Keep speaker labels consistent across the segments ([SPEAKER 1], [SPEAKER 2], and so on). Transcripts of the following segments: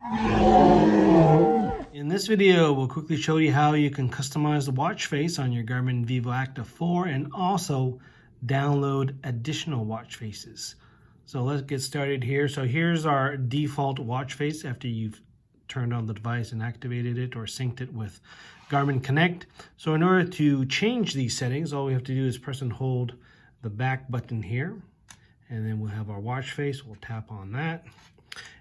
[SPEAKER 1] In this video, we'll quickly show you how you can customize the watch face on your Garmin Vivoactive 4 and also download additional watch faces. So let's get started here. So here's our default watch face after you've turned on the device and activated it or synced it with Garmin Connect. So in order to change these settings, all we have to do is press and hold the back button here, and then we'll have our watch face. We'll tap on that.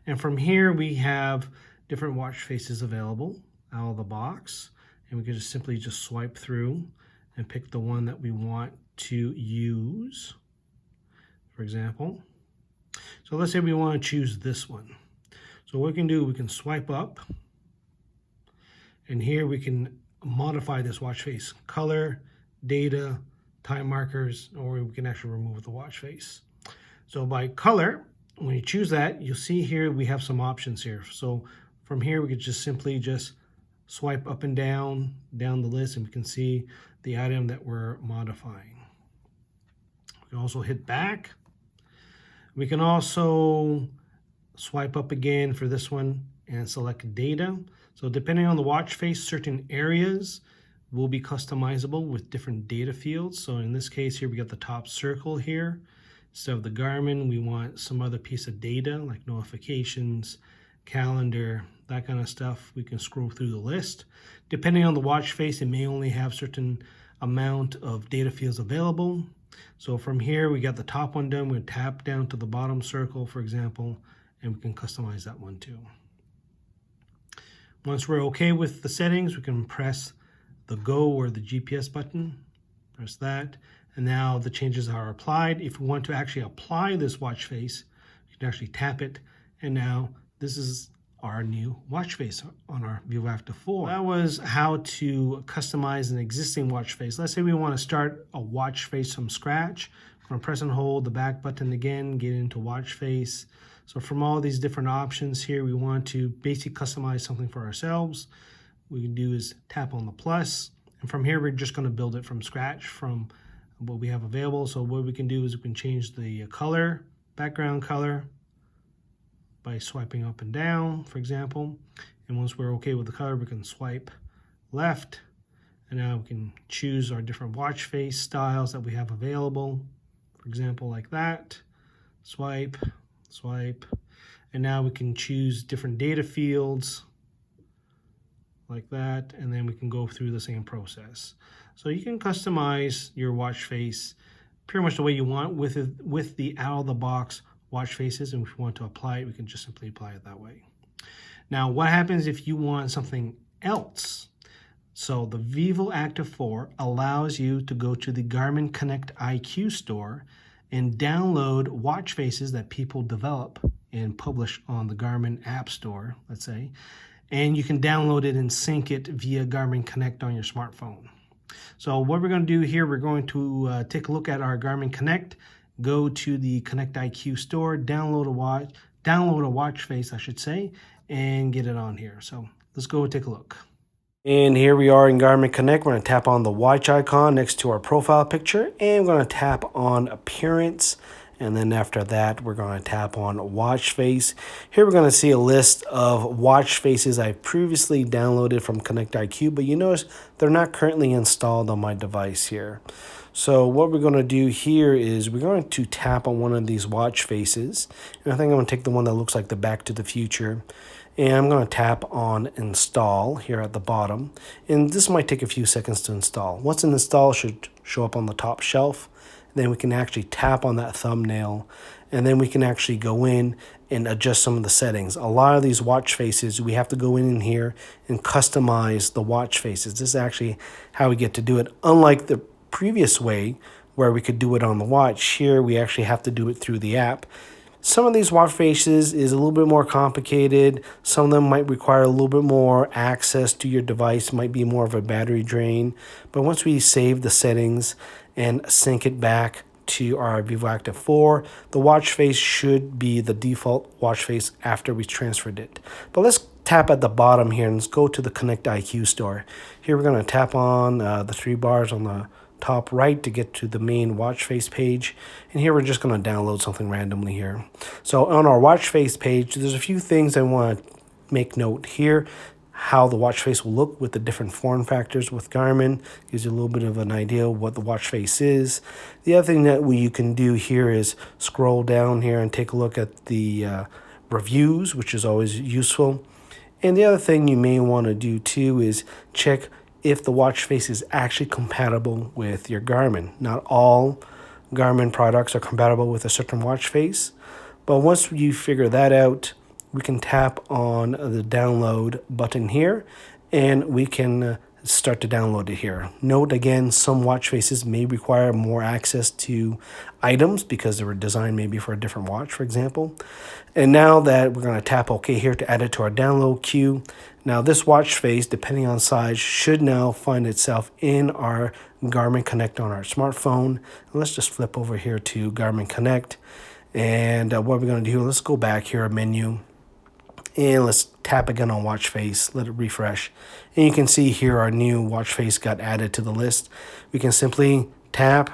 [SPEAKER 1] And from here, we have different watch faces available out of the box. And we can just simply swipe through and pick the one that we want to use, for example. So let's say we want to choose this one. So what we can do, we can swipe up, and here we can modify this watch face: color, data, time markers, or we can actually remove the watch face. So by color, when you choose that, you'll see here we have some options here. So from here, we could simply swipe up and down the list, and we can see the item that we're modifying. We can also hit back. We can also swipe up again for this one and select data. So depending on the watch face, certain areas will be customizable with different data fields. So in this case here, we got the top circle here. Instead of the Garmin, we want some other piece of data like notifications, calendar, that kind of stuff. We can scroll through the list. Depending on the watch face, it may only have certain amount of data fields available. So from here, we got the top one done. We'll tap down to the bottom circle, for example, and we can customize that one too. Once we're okay with the settings, we can press the go or the GPS button. Press that, and now the changes are applied. If we want to actually apply this watch face, you can actually tap it, and now this is our new watch face on our Vivoactive 4. That was how to customize an existing watch face. Let's say we want to start a watch face from scratch. I'm going to press and hold the back button again, get into watch face. So from all these different options here, we want to basically customize something for ourselves. What we can do is tap on the plus, and from here, we're just going to build it from scratch from what we have available. So what we can do is we can change the color, background color, by swiping up and down, for example. And once we're okay with the color, we can swipe left, and now we can choose our different watch face styles that we have available. For example, like that, swipe, swipe, and now we can choose different data fields like that, and then we can go through the same process. So you can customize your watch face pretty much the way you want with the out-of-the-box watch faces, and if we want to apply it, we can just simply apply it that way. Now, what happens if you want something else? So the Vivoactive 4 allows you to go to the Garmin Connect IQ store and download watch faces that people develop and publish on the Garmin App Store, let's say, and you can download it and sync it via Garmin Connect on your smartphone. So what we're going to do here, we're going to take a look at our Garmin Connect, go to the Connect IQ store, download a watch face, I should say, and get it on here. So let's go take a look. And here we are in Garmin Connect. We're going to tap on the watch icon next to our profile picture, and we're going to tap on appearance. And then after that, we're going to tap on watch face. Here we're going to see a list of watch faces I previously downloaded from Connect IQ, but you notice they're not currently installed on my device here. So what we're going to do here is we're going to tap on one of these watch faces. And I think I'm going to take the one that looks like the Back to the Future. And I'm going to tap on install here at the bottom. And this might take a few seconds to install. Once it's installed, it should show up on the top shelf. Then we can actually tap on that thumbnail, and then we can actually go in and adjust some of the settings. A lot of these watch faces, we have to go in here and customize the watch faces. This is actually how we get to do it. Unlike the previous way where we could do it on the watch, here we actually have to do it through the app. Some of these watch faces is a little bit more complicated. Some of them might require a little bit more access to your device, might be more of a battery drain. But once we save the settings and sync it back to our Vivoactive 4, the watch face should be the default watch face after we transferred it. But let's tap at the bottom here and let's go to the Connect IQ store. Here we're going to tap on the three bars on the top right to get to the main watch face page, and here we're just going to download something randomly here. So on our watch face page, there's a few things I want to make note here how the watch face will look with the different form factors with Garmin. Gives you a little bit of an idea of what the watch face is. The other thing that you can do here is scroll down here and take a look at the reviews, which is always useful. And the other thing you may want to do too is check if the watch face is actually compatible with your Garmin. Not all Garmin products are compatible with a certain watch face, but once you figure that out, we can tap on the download button here and we can start to download it here. Note again, some watch faces may require more access to items because they were designed maybe for a different watch, for example. And now that we're going to tap OK here to add it to our download queue. Now this watch face, depending on size, should now find itself in our Garmin Connect on our smartphone. And let's just flip over here to Garmin Connect. And what we're going to do, let's go back here, a menu. And let's tap again on watch face, let it refresh. And you can see here our new watch face got added to the list. We can simply tap,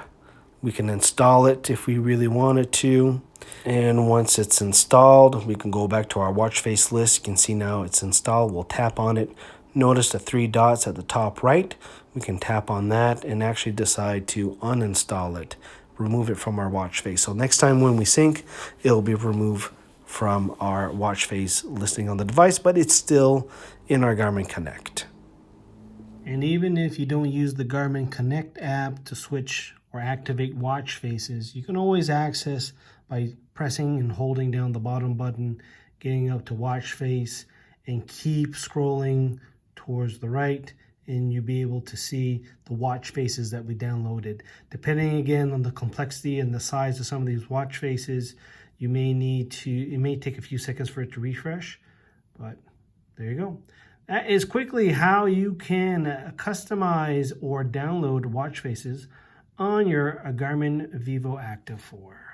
[SPEAKER 1] we can install it if we really wanted to. And once it's installed, we can go back to our watch face list. You can see now it's installed. We'll tap on it. Notice the 3 dots at the top right. We can tap on that and actually decide to uninstall it, remove it from our watch face. So next time when we sync, it'll be removed from our watch face listing on the device, but it's still in our Garmin Connect. And even if you don't use the Garmin Connect app to switch or activate watch faces, you can always access by pressing and holding down the bottom button, getting up to watch face, and keep scrolling towards the right, and you'll be able to see the watch faces that we downloaded. Depending again on the complexity and the size of some of these watch faces, you may need to, it may take a few seconds for it to refresh, but there you go. That is quickly how you can customize or download watch faces on your Garmin Vivoactive 4.